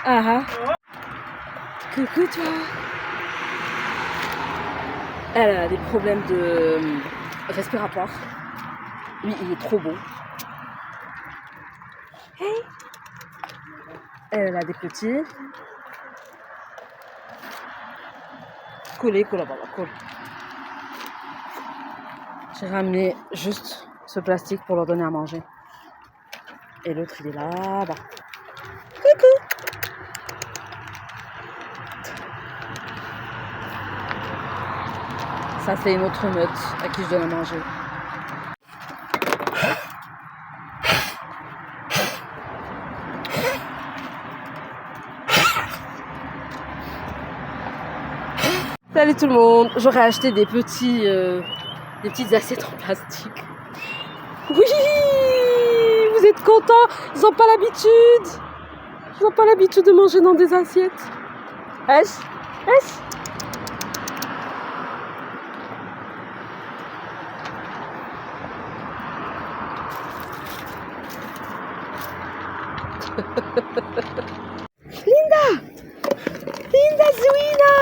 Ah ah. Coucou toi. Elle a des problèmes de respiratoire. Lui, il est trop beau. Hey. Elle a des petits. Collé, colle là-bas, colle. J'ai ramené juste ce plastique pour leur donner à manger. Et l'autre, il est là-bas. Coucou. Ça, c'est une autre meute à qui je donne à manger. Salut tout le monde. J'aurais acheté des petites assiettes en plastique. Oui, vous êtes contents? Ils n'ont pas l'habitude. Ils n'ont pas l'habitude de manger dans des assiettes. Est-ce? Linda Zouina.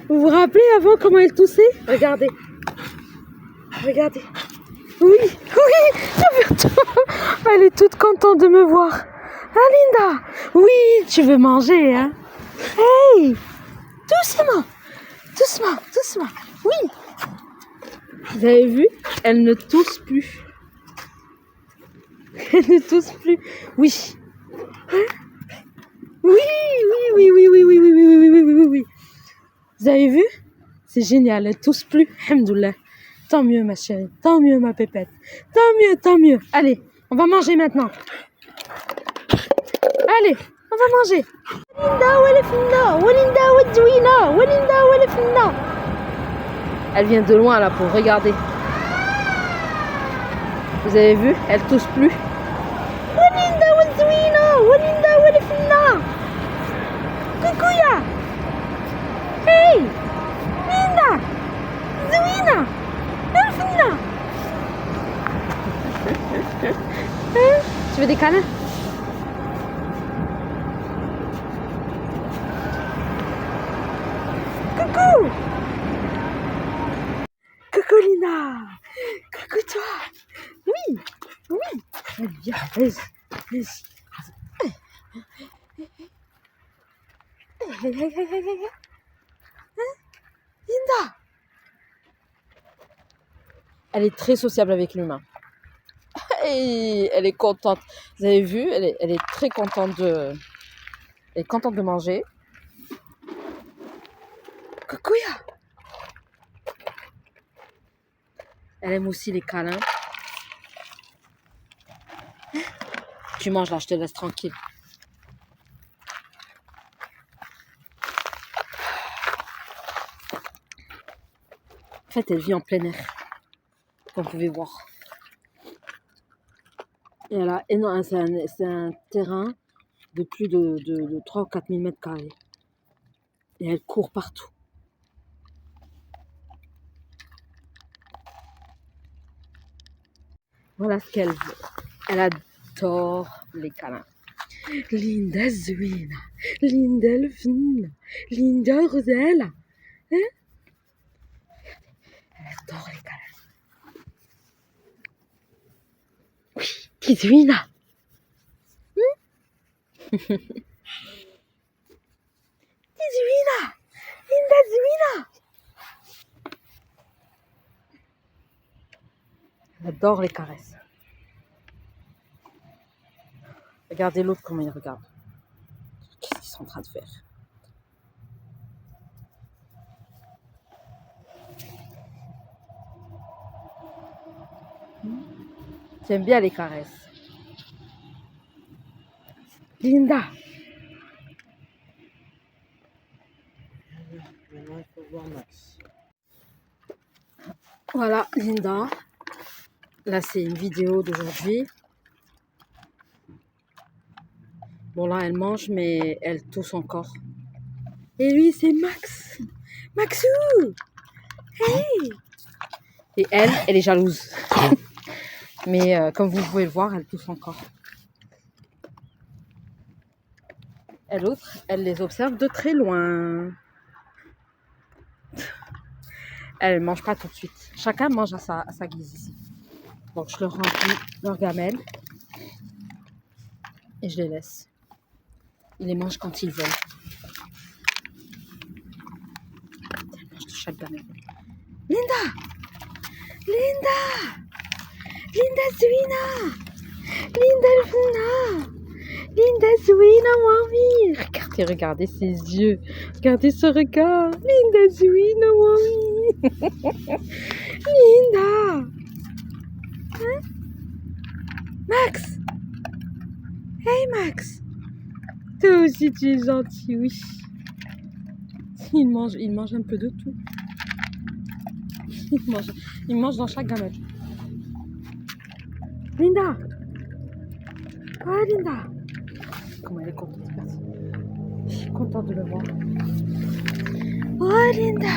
Vous vous rappelez avant comment elle toussait? Regardez. Oui. Elle est toute contente de me voir. Ah Linda, oui, tu veux manger, hein? Hey, doucement. Oui. Vous avez vu? Elle ne tousse plus. Oui. Oui. Vous avez vu? C'est génial, elle tousse plus. Alhamdoulilah. Tant mieux ma chérie, tant mieux ma pépette. Tant mieux. Allez, on va manger maintenant. Allez, on va manger. Elle vient de loin là pour regarder. Vous avez vu? Elle tousse plus. Coucouya. Hey, Linda, Zouina, Elfina. Tu veux des câlins? Coucou Linda. Coucou toi. Oui. Viens. Hey. Linda. Elle est très sociable avec l'humain. Et elle est contente. Vous avez vu, elle est très contente elle est contente de manger. Coucouya. Elle aime aussi les câlins. Tu manges là, je te laisse tranquille. En fait, elle vit en plein air, comme vous pouvez voir. Et elle a énorme, c'est un terrain de plus de 3 ou 4 000 mètres carrés. Et elle court partout. Voilà ce qu'elle veut. Elle adore les câlins. Linda Zouina, Linda Elfina, Linda Rosella. Hein? Elle adore les câlins. Oui, petite Zouina. Linda Zouina. Elle adore les caresses. Regardez l'autre comment il regarde. Qu'est-ce qu'ils sont en train de faire? J'aime bien les caresses. Linda. Voilà, Linda. Là, c'est une vidéo d'aujourd'hui. Bon, là, elle mange, mais elle tousse encore. Et lui, c'est Max. Maxou. Hey. Et elle est jalouse. Mais comme vous pouvez le voir, elle tousse encore. Et l'autre, elle les observe de très loin. Elle ne mange pas tout de suite. Chacun mange à sa guise ici. Donc je leur remplis leur gamelle et je les laisse. Ils les mangent quand ils veulent. Elles mangent de chaque gamelle. Linda! Linda! Linda Zuina! Linda Luna! Linda Zuina, mamie! Regardez ses yeux. Regardez ce regard. Linda Zuina, mamie! Linda! Hein? Max! Hey Max! Toi aussi tu es gentil, oui. Il mange un peu de tout. Il mange dans chaque gamelle. Linda! Ah Linda! Comment elle est contente, merci. Je suis contente de le voir. Oh Linda!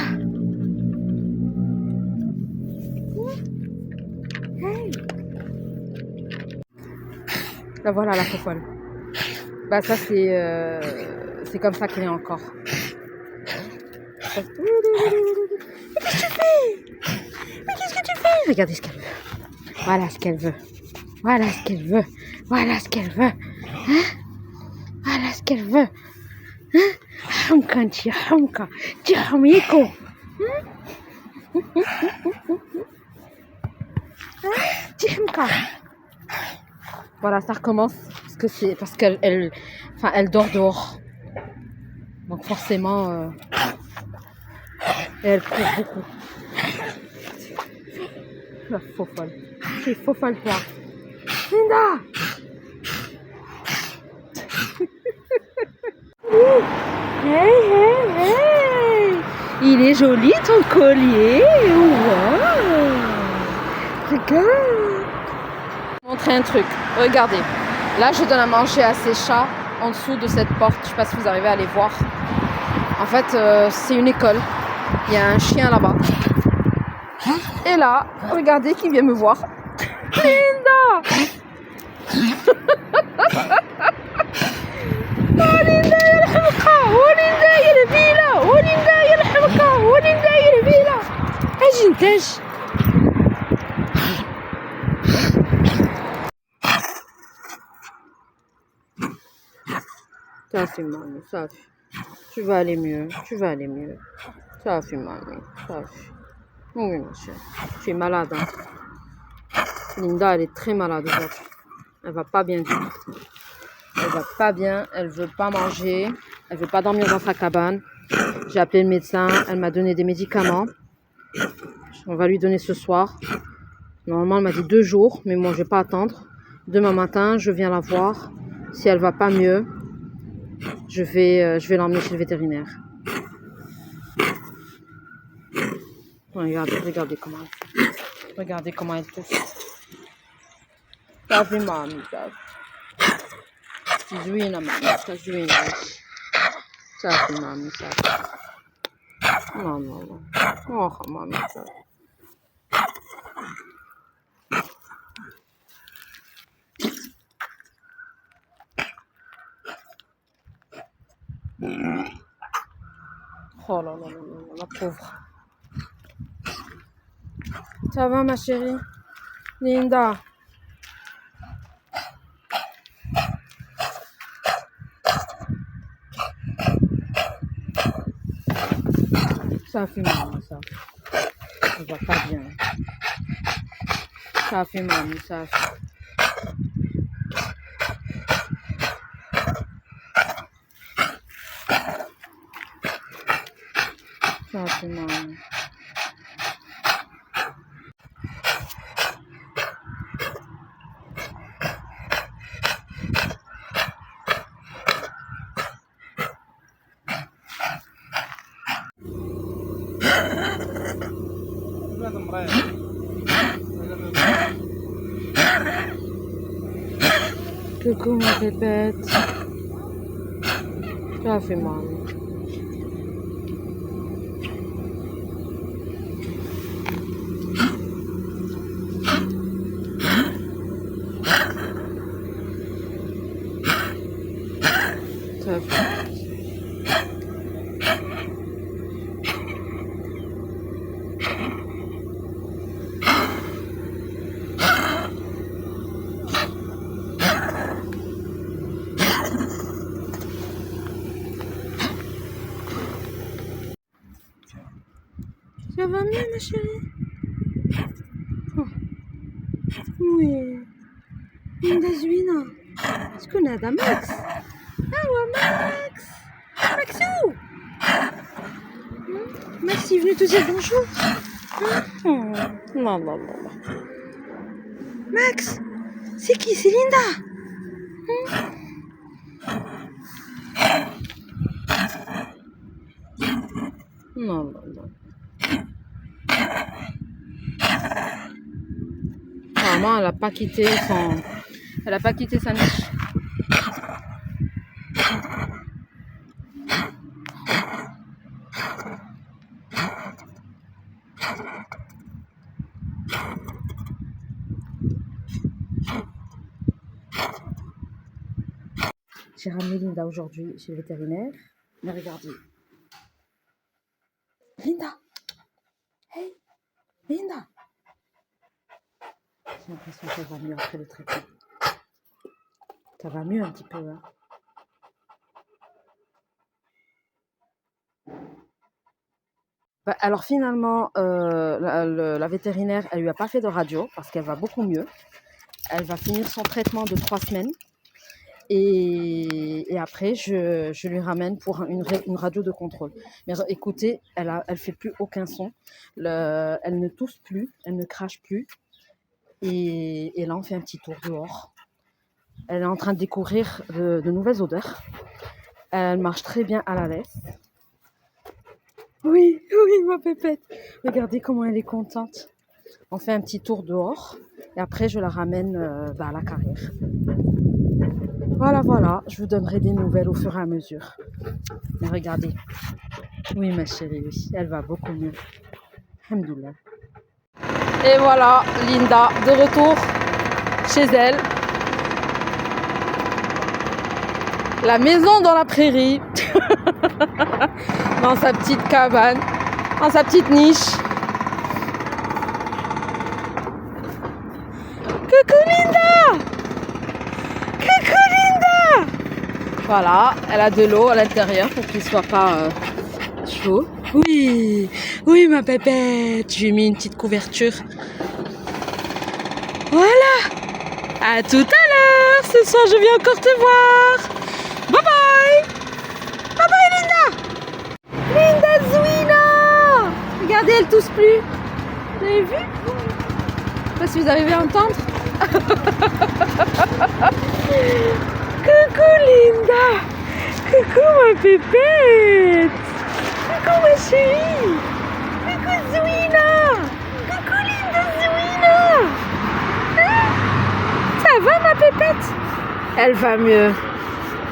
Hey! La voilà la fofolle. Bah ça c'est comme ça qu'elle est encore. Mais qu'est-ce que tu fais? Mais qu'est-ce que tu fais? Regardez ce qu'elle veut. Voilà ce qu'elle veut. Voilà ce qu'elle veut. Voilà ce qu'elle veut. Hein? Voilà ce qu'elle veut. Hein? Hamka انتي hamka. انتي حميكو. انتي hamka. Voilà, ça recommence parce qu'elle elle dort dehors. Donc forcément elle court beaucoup. La faux folle. C'est faux folle toi. Linda! Hey, hey, hey! Il est joli ton collier! Wow! Regarde! Je vais vous montrer un truc. Regardez. Là, je donne à manger à ces chats en dessous de cette porte. Je ne sais pas si vous arrivez à les voir. En fait, c'est une école. Il y a un chien là-bas. Et là, regardez qui vient me voir. Linda! Oh Linda يرحمك! Oh Linda يا البيلة! Oh Linda يرحمك! Oh Linda يا البيلة! اجي انتاج. Ça fait mamie, ça fait. Tu vas aller mieux, tu vas aller mieux. Ça fait mamie, ça fait. Oui mon cher, tu es malade hein. Linda elle est très malade aujourd'hui. Elle va pas bien du tout. Elle va pas bien, elle veut pas manger, elle veut pas dormir dans sa cabane. J'ai appelé le médecin, elle m'a donné des médicaments. On va lui donner ce soir. Normalement elle m'a dit 2 jours, mais moi je vais pas attendre. Demain matin je viens la voir. Si elle va pas mieux, je vais l'emmener chez le vétérinaire. Regardez comment elle fait. Regardez comment elle tousse. Ça fait mamie, ça fait. Zuina, mamie, ça Zuina. Ça fait mamie, ça fait. Non, non, non. Oh, mamie, ça fait. Oh là là là là, la pauvre. Ça va ma chérie? Linda? Ça fait mamie, ça. Ça va pas bien. Ça fait mamie, ça fait. Ça fait mamie. Coucou ma pépette. Ça fait mal. Ça Top. Ça va mieux, ma chérie? Oh. Oui. Linda Zuina. شكون هذا؟ ماكس. هو ماكس. Maxou. Max est venu te dire bonjour. Non, non, non, non. Max, c'est qui? C'est Linda. Non, non, non. Vraiment, elle n'a pas quitté sa niche. J'ai ramené Linda aujourd'hui chez le vétérinaire. Mais regardez. Linda! Hey! Linda! J'ai l'impression que ça va mieux après le traitement. Ça va mieux un petit peu, hein? Bah, alors finalement, la vétérinaire, elle lui a pas fait de radio parce qu'elle va beaucoup mieux. Elle va finir son traitement de 3 semaines. Et après, je lui ramène pour une radio de contrôle. Mais écoutez, elle fait plus aucun son. Elle ne tousse plus, elle ne crache plus. Et là, on fait un petit tour dehors. Elle est en train de découvrir de nouvelles odeurs. Elle marche très bien à la laisse. Oui, oui, ma pépette. Regardez comment elle est contente. On fait un petit tour dehors. Et après, je la ramène à la carrière. Voilà, voilà. Je vous donnerai des nouvelles au fur et à mesure. Mais regardez. Oui, ma chérie, oui. Elle va beaucoup mieux. Alhamdoulilah. Et voilà, Linda, de retour chez elle. La maison dans la prairie. Dans sa petite cabane. Dans sa petite niche. Coucou Linda! Coucou Linda! Voilà, elle a de l'eau à l'intérieur pour qu'il ne soit pas chaud. Oui, oui ma pépette. Je lui ai mis une petite couverture. Voilà. À tout à l'heure. Ce soir, je viens encore te voir. Bye bye. Bye bye Linda. Linda Zuina. Regardez, elle tousse plus. Vous avez vu? Je sais pas si vous arrivez à entendre. Coucou Linda. Coucou ma pépette. Coucou ma chérie. Coucou Zuina. Coucou Linda Zuina. Hein? Ça va ma pépette? Elle va mieux.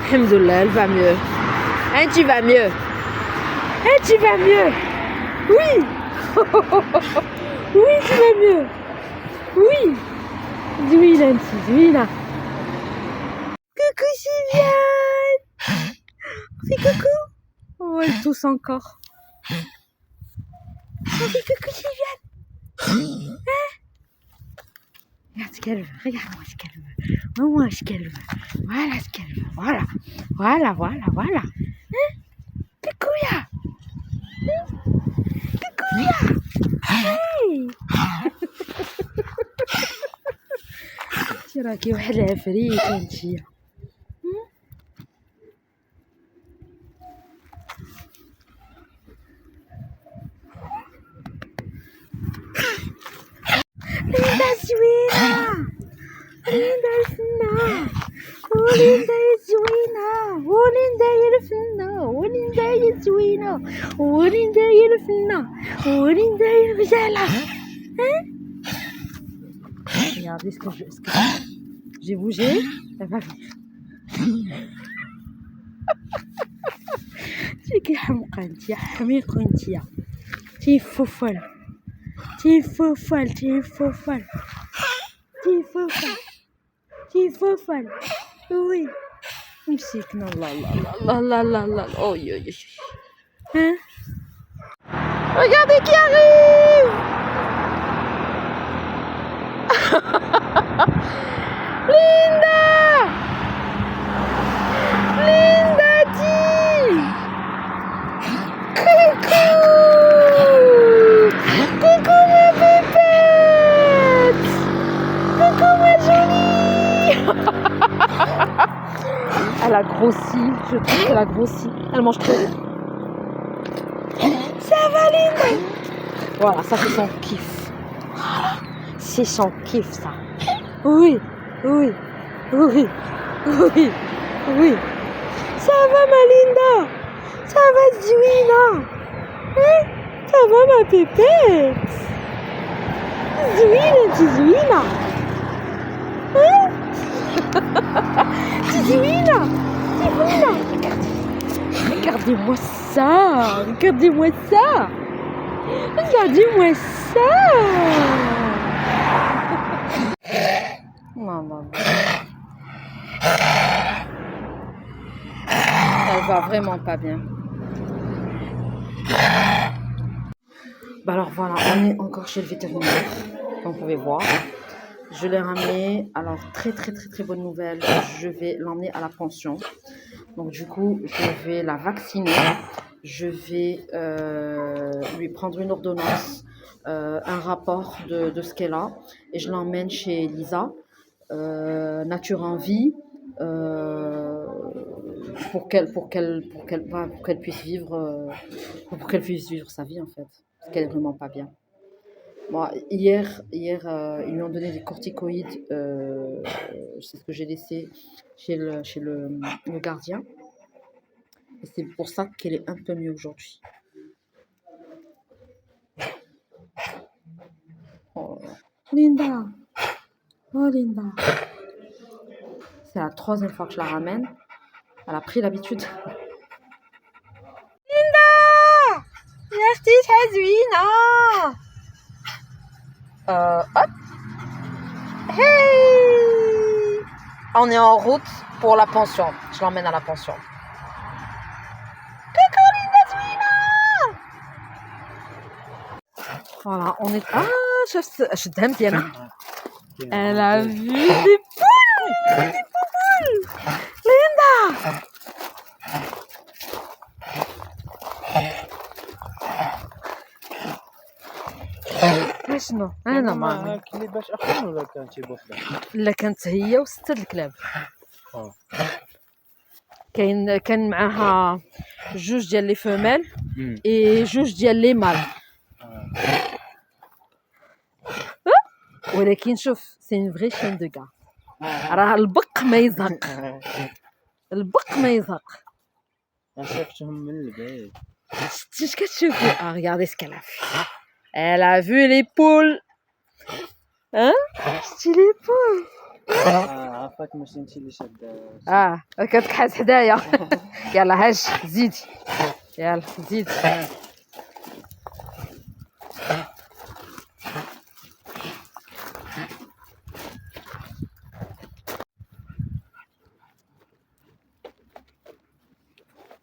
Alhamdoulilah, elle va mieux. Hein, tu vas mieux? Hein, tu vas mieux? Oui. Oui, tu vas mieux. Oui. Zuina, Zuina. Coucou Sylviane. On fait coucou. Oh, elle tousse encore. On fait coucou Sylviane. Hein? Regarde ce qu'elle veut. Regarde-moi ce qu'elle veut. Moi ce qu'elle veut. Voilà ce qu'elle veut. Voilà. Voilà, voilà, voilà. Hein? Coucouya. Coucouya. Hey. انتي راكي واحد العفريت انتي. ليندا زوينة. ليندا الفنة. وليندا يا زوينة. وليندا يا الفنة. وليندا يا زوينة. وليندا يا الفنة. وليندا يا الغزالة. Regardez ce que j'ai bougé. Elle va venir. تي كي حمقى انتي حميق انتي تي فوفل تي فوفل تي فوفل تي فوفل تي فوفل وي مسكنا الله الله الله الله الله الله الله. Aïe aïe aïe. Hein? Regardez qui arrive. Linda. Linda dit. Coucou. Coucou ma pépette. Coucou ma jolie. Elle a grossi, je trouve qu'elle a grossi. Elle mange trop. Ça va Linda. Voilà, ça c'est son kiff. C'est son kiff ça. Oui, oui, oui, oui, oui. Ça va ma Linda. Ça va Zwina. Hein? Ça va ma pépette. Zwina, Zwina. Hein? Zwina. Zwina. Regardez-moi ça. Regardez-moi ça. Regardez-moi ça. Non, non, non. Elle va vraiment pas bien. Bah alors voilà, on est encore chez le vétérinaire, comme vous pouvez voir. Je l'ai ramené. Alors très bonne nouvelle. Je vais l'emmener à la pension. Donc du coup, je vais la vacciner. Je vais lui prendre une ordonnance, un rapport de ce qu'elle a, et je l'emmène chez Lisa, Nature en Vie, pour qu'elle puisse vivre, sa vie en fait, parce qu'elle est vraiment pas bien. Bon, hier ils lui ont donné des corticoïdes, c'est ce que j'ai laissé chez le gardien. Et c'est pour ça qu'elle est un peu mieux aujourd'hui. Oh. Linda. Oh Linda. C'est la 3e fois que je la ramène. Elle a pris l'habitude. Linda. Merci Zwina. Hop. Hey. On est en route pour la pension. Je l'emmène à la pension. Voilà, on est... Ah, je t'aime bien. Elle a vu des poules. Des poules. Linda. شنو؟ أنا ما كليباش آخرين ولا كانتي بوحدك؟ لا كانت هي و6 الكلاب. كان معاها 2 ديال لي فيميل اي 2 ديال لي مال. ولكن شوف سي اون فري شين دو كاع. راه البق ما يزهق. البق ما يزهق. شفتهم من البعيد. شتي اش كتشوفي؟ ريغاردي سكالا في. Elle a vu les poules. Hein? شتي لي بول. عافاك ماشي انتي اللي شاده. كتكحس حدايا. يلا هاج زيدي. يلا زيدي.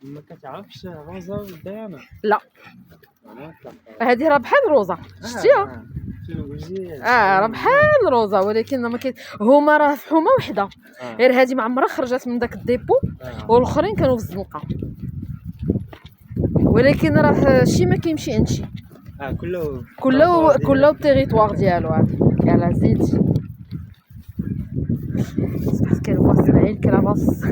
ما كتعرفش روزا وديانا؟ لا هذه راه بحال روزا شتيها. راه بحال روزا ولكن ما كاين هما راه في حومه وحده غير هذه ما عمرها خرجت من داك الديبو والاخرين كانوا في الزنقه ولكن راه شي ما كيمشي انشي كله التيريتوار ديالو. يلا زيد باسكو هو اسماعيل كلاباس.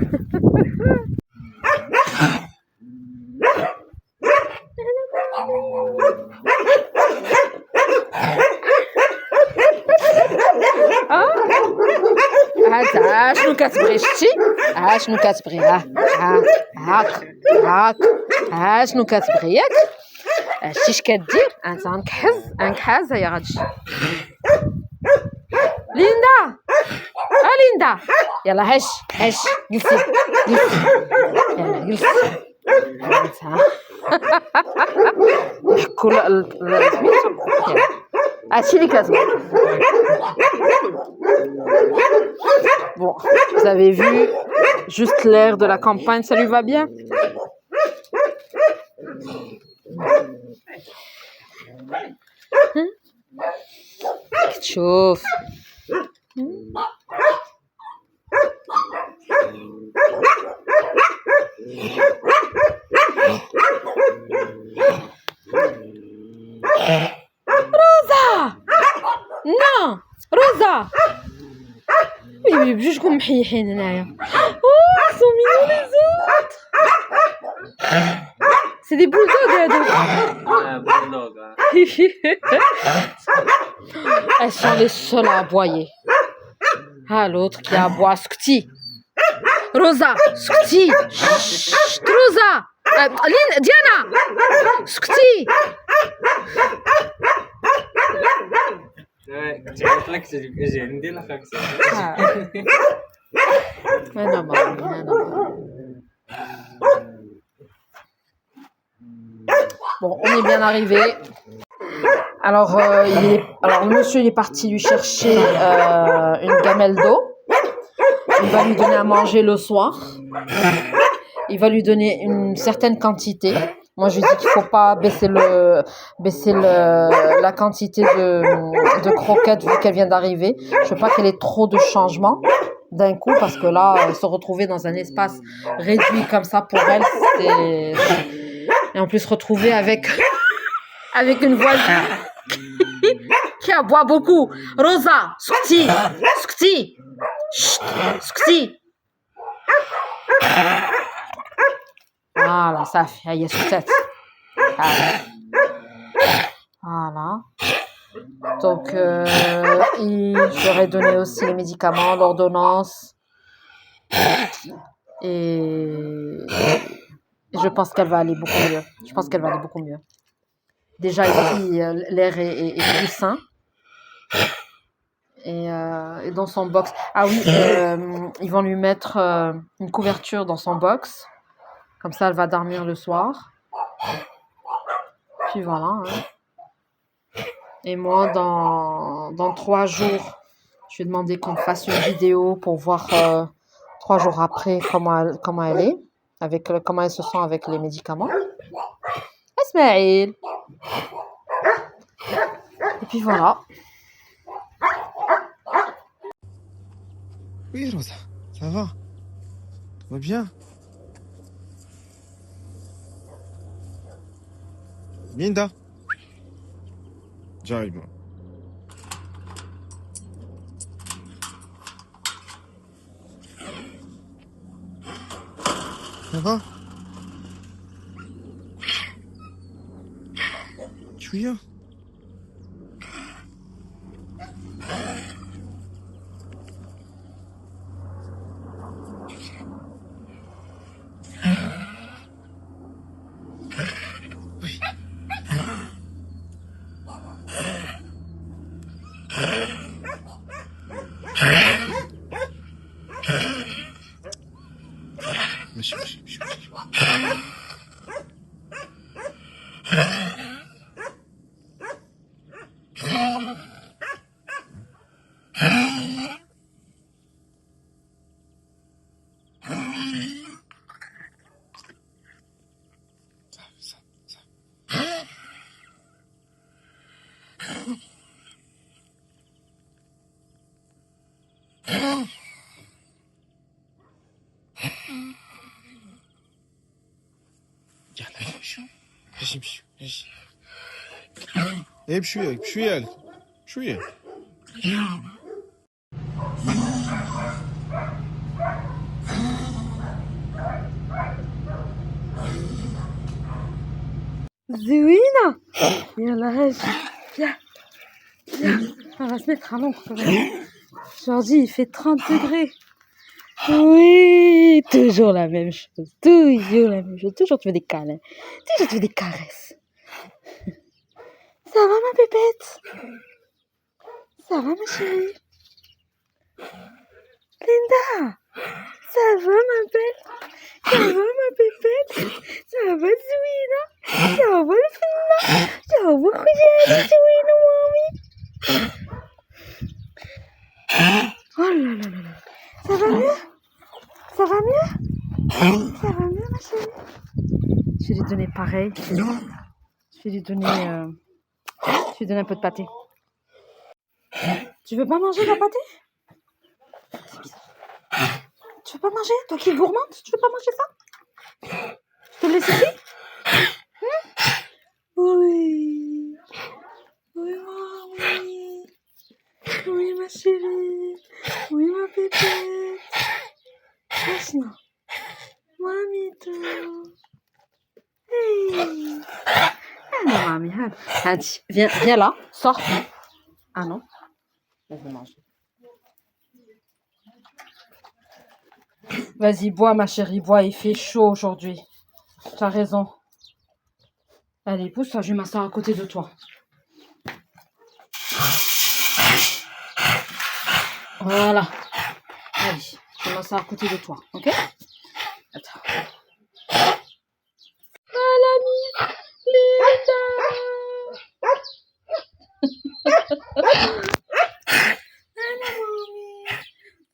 هات شنو كتبغي شتي؟ شنو كتبغي؟ هاك شنو كتبغي ياك؟ شتي اش كدير؟ انت غنكحز هيا غتجي ليندا. ليندا يلا هش جلسي يلا جلسي. كل هادشي اللي كتبغي. Bon, vous avez vu, Juste l'air de la campagne, ça lui va bien? تشوف روزا نو روزا وي بجوجكم محيحين هنايا اوه سو مينو لي زوتر سي دي بولدوغ هادو بولدوغ. elles sont les seules à aboyer. Ah, l'autre qui aboie, Skti. Rosa, Skti. Chut, Rosa. Lynn, Diana. Skti. قلت لك اجي عندي لا خاكسه. انا Bon, on est bien arrivé. Alors, alors, le monsieur il est parti lui chercher une gamelle d'eau. Il va lui donner à manger le soir. Il va lui donner une certaine quantité. Moi, je lui dis qu'il ne faut pas baisser la quantité de croquettes vu qu'elle vient d'arriver. Je ne veux pas qu'elle ait trop de changements d'un coup parce que là, se retrouver dans un espace réduit comme ça pour elle, c'est... Et en plus, se retrouver avec une voisine qui aboie beaucoup. Rosa, Skti, Skti, chut, Skti. Voilà, ça fait, il y a sous tête. Voilà. Donc, je leur ai donné aussi les médicaments, l'ordonnance. Et je pense qu'elle va aller beaucoup mieux. Je pense qu'elle va aller beaucoup mieux. Déjà ici, l'air est plus sain. Et dans son box. Ah oui, ils vont lui mettre une couverture dans son box. Comme ça, elle va dormir le soir. Puis voilà. Hein. Et moi, dans 3 jours, je vais demander qu'on fasse une vidéo pour voir 3 jours après comment elle est. Comment elle se sent avec les médicaments. Ismaël. Et puis voilà. Oui, Rosa, ça va? Tout va bien? Linda? J'arrive, moi. Ça va? شوية؟ ماشي ماشي ماشي يلا شو ماشي ماشي ماشي ايه بشوية بشوية بشوية Zouina. Yalla, viens. On va se mettre à l'ombre quand même. Georgie, il fait 30 degrés. Oui, toujours la même chose. Toujours la même chose. Toujours tu veux des câlins. Toujours tu veux des caresses. Ça va ma pépette? Ça va ma chérie? Linda, ça va ma belle? Ça va ma pépette? Ça va Zouina? Ça va le fina? Ça va Khoudia Zouina mami? Oh là là là là. Ça va mieux? Ça va mieux? ma chérie. Je vais lui donner pareil. Je vais lui donner un peu de pâté. Tu veux pas manger la pâté? Tu veux pas manger? Toi qui es gourmande, tu veux pas manger ça? Je te le laisse ici? Oui. Oui, oui. Oui, ma chérie. Oui, ma pépette. Lâche-moi. Mamito. Hey. Allez, mamie. Allez. Viens là. Sors. Ah non. Laisse-moi manger. Vas-y, bois, ma chérie, bois. Il fait chaud aujourd'hui. Tu as raison. Allez, pousse-toi, je vais m'asseoir à côté de toi. Voilà. Allez, je vais m'asseoir à côté de toi, ok? Attends. Ah, l'ami Linda.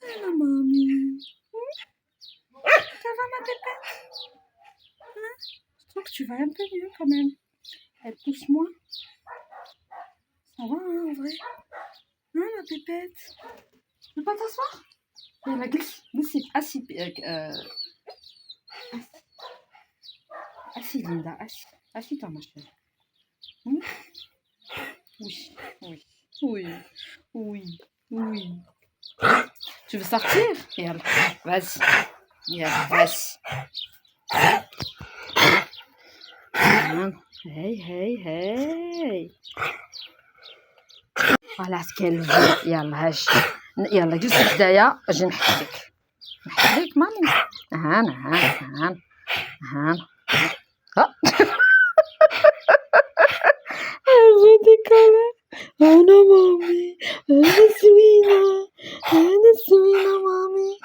Hello, mamie. Ça va, ma pépette? Hein? Je trouve que tu vas un peu mieux quand même. Elle pousse moins. Ça va, hein, en vrai? Hein, ma pépette? Tu peux pas t'asseoir? Viens, glisse. Assis. Assis, Linda. Assis-toi, ma chérie. Oui. Tu veux sortir? Regarde, vas-y. Regarde, vas-y. Hey. Voilà ce qu'elle veut. يلا جلسي حدايا اجي نحكي لك مامي. هان Elle veut des câlins. Oh non, mamie. Je suis là, mamie.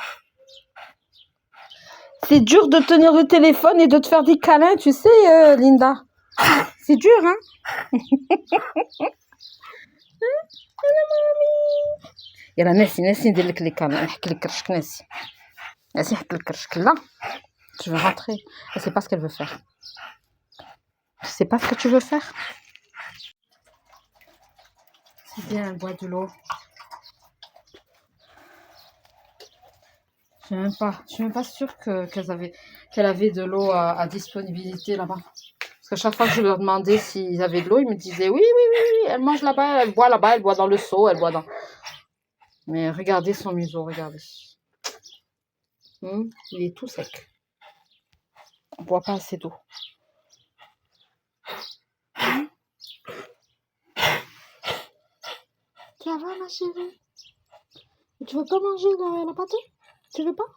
C'est dur de tenir le téléphone et de te faire des câlins, tu sais, Linda. C'est dur, hein? يلا ناسي ندير لك لي كالان نحكي لك كرشك ناسي نحكي لك كرشك لا. Je veux rentrer. Elle sait pas ce qu'elle veut faire. Tu sais pas ce que tu veux faire? C'est bien, elle boit de l'eau. Je suis même pas sûre qu'elle avait de l'eau à disponibilité là-bas. Parce que chaque fois que je leur demandais s'ils avaient de l'eau, ils me disaient oui, elle mange là-bas, elle boit là-bas, elle boit dans le seau, elle boit dans... Mais regardez son museau, regardez. Il est tout sec. On ne boit pas assez d'eau. Ça va, ma chérie? Tu veux pas manger la pâté? Tu veux pas?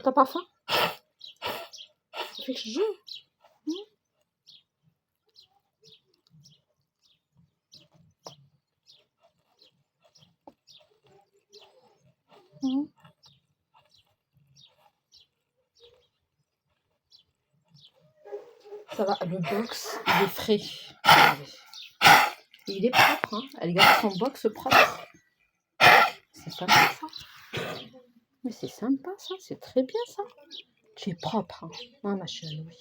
T'as pas faim? Ça fait que je joue. Ça va, le box, il est frais. Il est propre, hein. Elle garde son box propre. C'est sympa ça. Mais c'est sympa ça, c'est très bien ça. Tu es propre, hein. Ah, ma chérie, oui.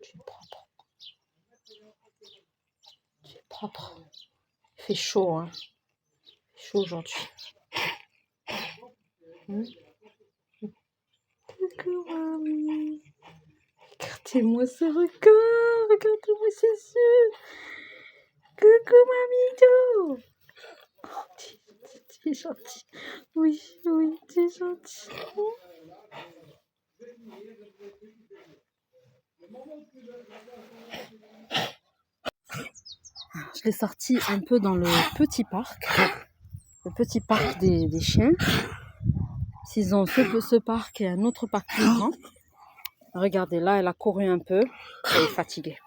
Tu es propre. Tu es propre. Il fait chaud, hein. Il fait chaud aujourd'hui. Coucou, mamie. Regardez-moi ce record. Regardez-moi ces yeux. Coucou, mamito. Oh, tu es gentil. Oui, tu es gentil. Je l'ai sorti un peu dans le petit parc des chiens. S'ils ont ce parc et un autre parc plus grand. Regardez, là, elle a couru un peu. Elle est fatiguée.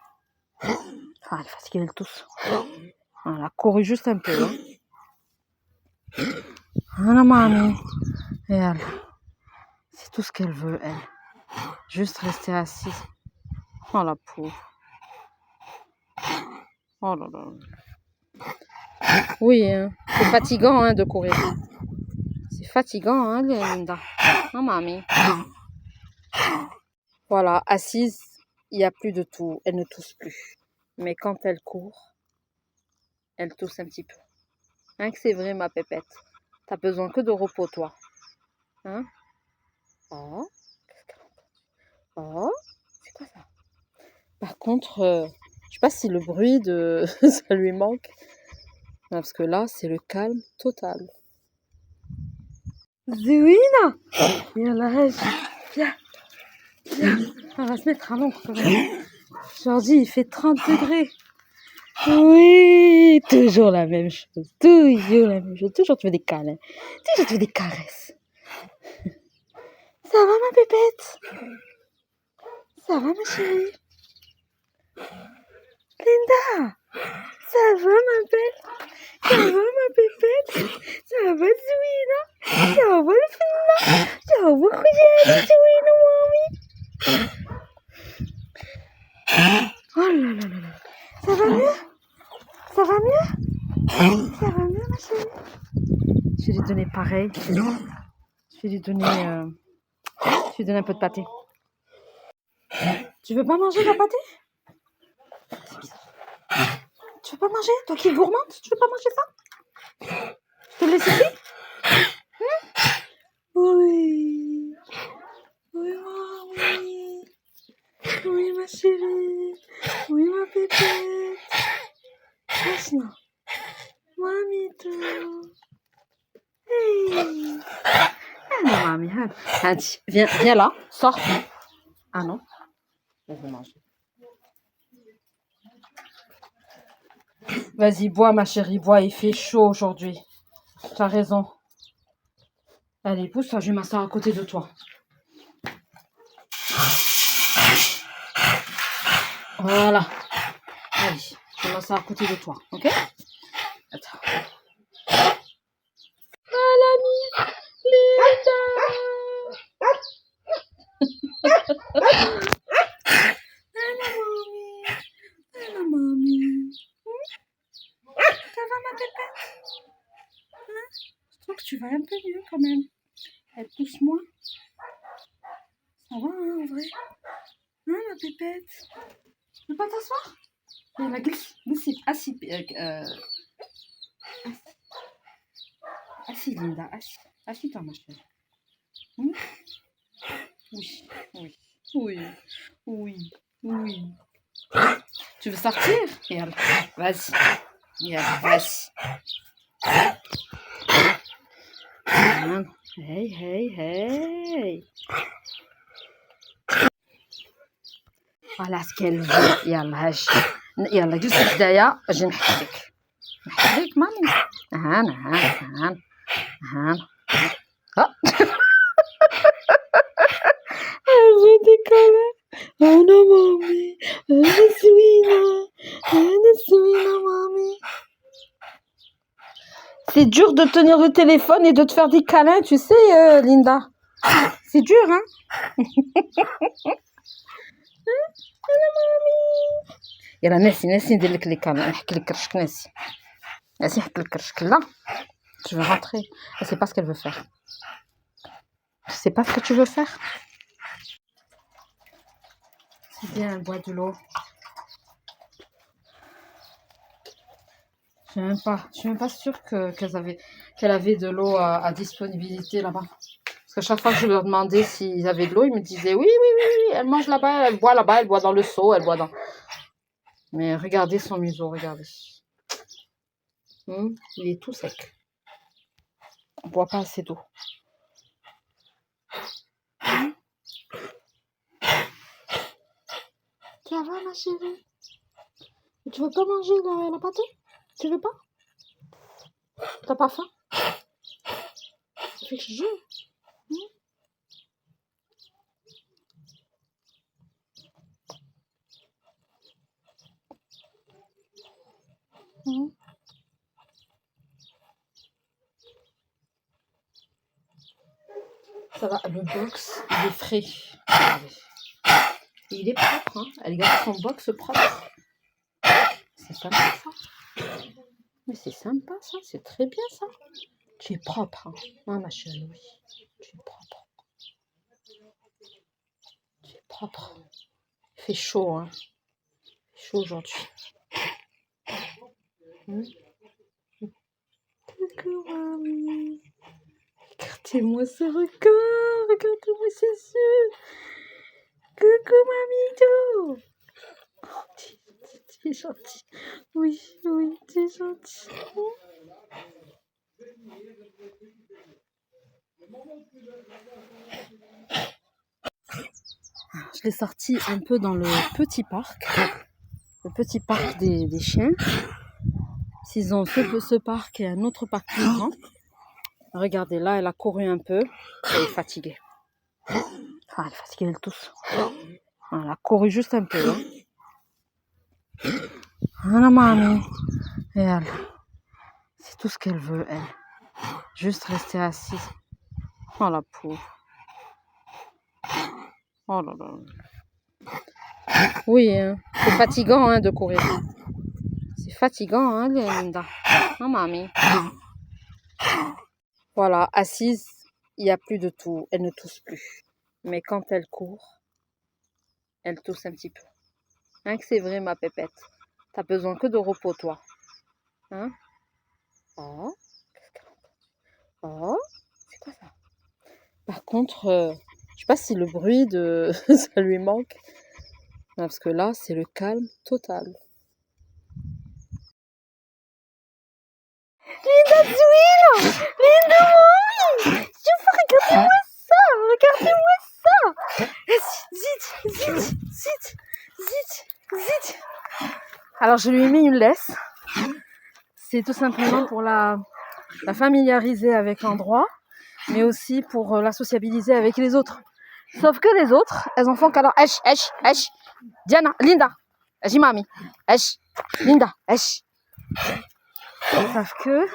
Elle est fatiguée, elle tousse. Elle a couru juste un peu. Hein. Voilà, mamie. Et elle, c'est tout ce qu'elle veut, elle. Juste rester assise. Oh, la pauvre. Oh là là. Oui, hein. C'est fatigant hein, de courir. C'est fatigant, hein, Linda. Oh, mamie. Voilà, assise, il n'y a plus de tout. Elle ne tousse plus. Mais quand elle court, elle tousse un petit peu. Hein, que c'est vrai, ma pépette. T'as besoin que de repos, toi. Hein? Oh, qu'est-ce qu'elle a? Oh, c'est quoi ça? Par contre, je sais pas si le bruit de ça lui manque. Non, parce que là, c'est le calme total. Zouina! Viens là, viens, viens. On va se mettre à l'ombre quand même. Jordi, il fait 30 degrés. Oui, toujours la même chose. Toujours la même chose. Toujours tu veux des câlins. Toujours tu veux des caresses. Ça va, ma pépette? Ça va, ma chérie? Linda, ça va, ma belle? Ça va, ma pépette? Ça va, Zouina? Ça va, Linda? Ça va, regarde, Zouina, mamie? Oh là là là là. Ça va mieux? Ça va mieux? Ça va mieux, ma chérie? Je vais lui donner pareil. Je vais lui donner un peu de pâté. Tu veux pas manger la pâté? C'est bizarre. Tu veux pas manger? Toi qui es gourmande, tu veux pas manger ça? Je te le laisse ici? Oui. Oui, oui. Oui, ma chérie. Oui, ma pépette. Lâche-moi. Mamito. Hey. Ah non, mamie. Viens là. Sors. Ah non. Je vais manger. Vas-y, bois, ma chérie, bois. Il fait chaud aujourd'hui. Tu as raison. Allez, pousse-toi, je vais m'asseoir à côté de toi. Voilà. Allez, je vais m'asseoir à côté de toi, ok? Attends. Ah, l'ami Linda. Ah, la mamie. Ça va, ma pépette? Hein? Je trouve que tu vas un peu mieux quand même. Elle pousse moins. Ça va, hein, en vrai? Hein, ma pépette? Tu veux pas t'asseoir? La glisse, assis, assis, Linda, assis. Assis-toi, ma chérie. Oui, oui, oui, oui, oui. Tu veux sortir? Yalla, vas-y. Yalla, vas-y. Hey, hey, hey. Voilà ce qu'elle veut. يلا هاش يلا جلسي حدايا اجي نحكيك مامي هان elle veut des câlins. Oh non, mamie. Mamie. C'est dur de tenir le téléphone et de te faire des câlins, tu sais, Linda. C'est dur, hein? يلا ناسي ندير لك لي كاميرا نحك لك كرشك ناسي نحك لك كرشك لا tu veux rentrer elle sait pas ce qu'elle veut faire tu sais pas ce que tu veux faire c'est bien elle boit de l'eau je suis même pas sûre qu'elle avait de l'eau à disponibilité là-bas parce que chaque fois que je leur demandais s'ils avaient de l'eau ils me disaient oui elle mange là-bas elle boit dans le seau elle boit dans mais regardez son museau regardez il est tout sec on boit pas assez d'eau. Ça va, ma chérie? Tu veux pas manger la pâté? Tu veux pas? T'as pas faim? Tu fais que je joue? Ça va, le box, il est frais. Et il est propre, hein. Elle garde son box propre. C'est sympa, ça. Mais c'est sympa, ça. C'est très bien, ça. Tu es propre, hein, ma chérie, oui. Tu es propre. Tu es propre. propre. Il fait chaud, hein. Il fait chaud aujourd'hui. Coucou, mamie. Regardez-moi ce record. Regardez-moi ses yeux. Coucou, mamito. Oh, tu es gentil. Oui, oui, tu es gentil. Je l'ai sorti un peu dans le petit parc des chiens. S'ils ont ce parc et un autre parc plus grand. Regardez, là, elle a couru un peu. Elle est fatiguée. Ah, elle est fatiguée, elle tousse. Elle a couru juste un peu. Hein. Voilà, mamie. Et elle, c'est tout ce qu'elle veut, elle. Juste rester assise. Oh, la pauvre. Oh là là. Oui, hein. C'est fatigant hein, de courir. C'est fatigant, hein, Linda. Oh, mamie. Voilà, assise, il n'y a plus de tout. Elle ne tousse plus. Mais quand elle court, elle tousse un petit peu. Hein, que c'est vrai, ma pépette. T'as besoin que de repos, toi. Hein? Oh, qu'est-ce qu'elle a entendu? Oh, c'est quoi ça? Par contre, je sais pas si le bruit de ça lui manque. Non, parce que là, c'est le calme total. Linda Zouil! Linda Mori! Regardez-moi ça! Regardez-moi ça! Zit! Zit! Zit! Zit! Alors, je lui ai mis une laisse. C'est tout simplement pour la familiariser avec l'endroit, mais aussi pour la sociabiliser avec les autres. Sauf que les autres, elles en font qu'alors Esh, Diana, Linda, Jimami, Esh, Linda, Esh. Sauf que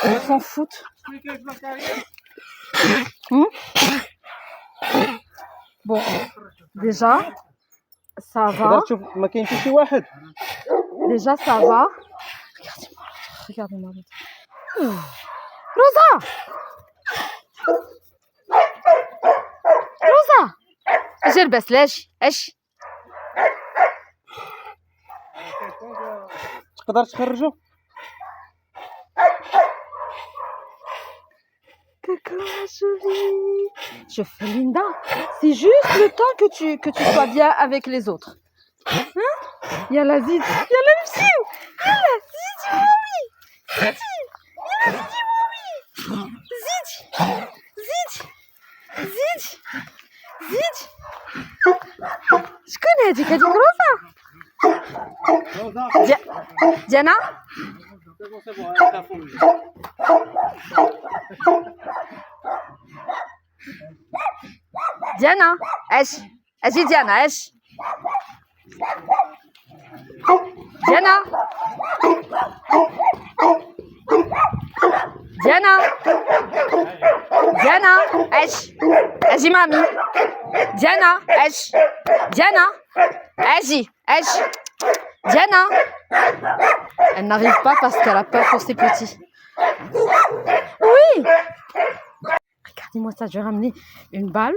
elles s'en foutent. Bon, déjà, ça va. Déjà, ça va. Regardez-moi. Rosa! اجي البس ليش ايش تقدر تخرجوا Coucou ma chérie. Je fais Linda. C'est juste le temps que tu sois bien avec les autres. Hein? Il y a la Zid. Il y a la Lucie. Il y a la Zid Moumi. Zid. Il y a la Zid Moumi. Zid. Je connais, tu dis Rosa. Diana? Diana, ايش اجي ديانا ايش ديانا ايش اجي مامي ديانا ايش ديانا اجي ايش Diana. Elle n'arrive pas parce qu'elle a peur pour ses petits. Oui. Regardez-moi ça, je vais ramener une balle.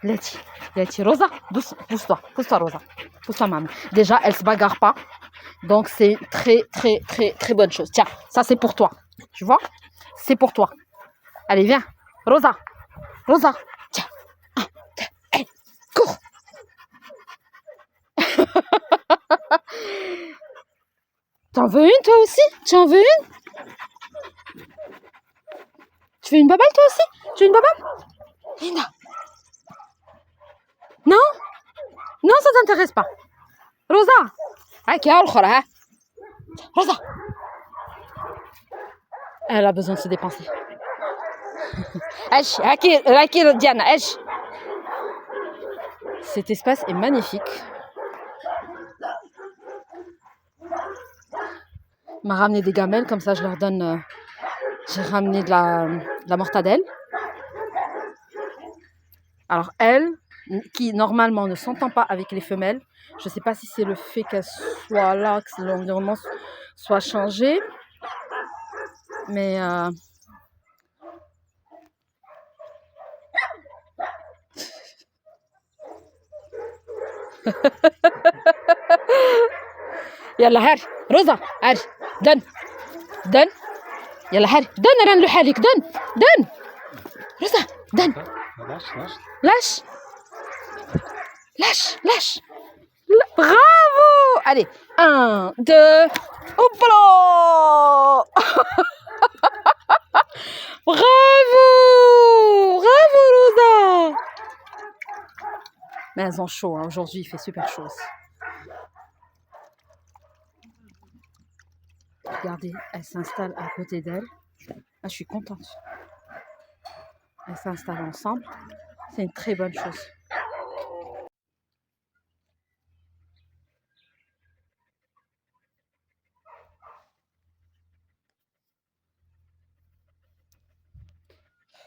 Letty, Rosa, pousse-toi, Rosa. Pousse-toi, maman. Déjà, elle se bagarre pas. Donc, c'est très bonne chose. Tiens, ça, c'est pour toi. Tu vois? C'est pour toi. Allez, viens. Rosa. Tiens. Hey, cours. T'en veux une, toi aussi? Tu en veux une? Tu veux une babale, toi aussi? Tu veux une babale? Linda. Non? Non, ça t'intéresse pas. Rosa. Rosa. Elle a besoin de se dépenser. Diana. Cet espace est magnifique. M'a ramené des gamelles, comme ça je leur donne. J'ai ramené de la mortadelle. Alors elle, qui normalement ne s'entend pas avec les femelles, je ne sais pas si c'est le fait qu'elle soit là, que l'environnement soit changé, mais يلا هاري روزا هاري دن دن يلا هاري دن ران لحالك دن دن روزا دن Lâche. lâche bravo allez 1 2 hop là bravo Rosa. Mais elles ont chaud hein. Aujourd'hui il fait super chaud aussi. Regardez, elle s'installe à côté d'elle. Ah, je suis contente. Elles s'installent ensemble. C'est une très bonne chose.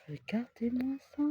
Regardez-moi ça.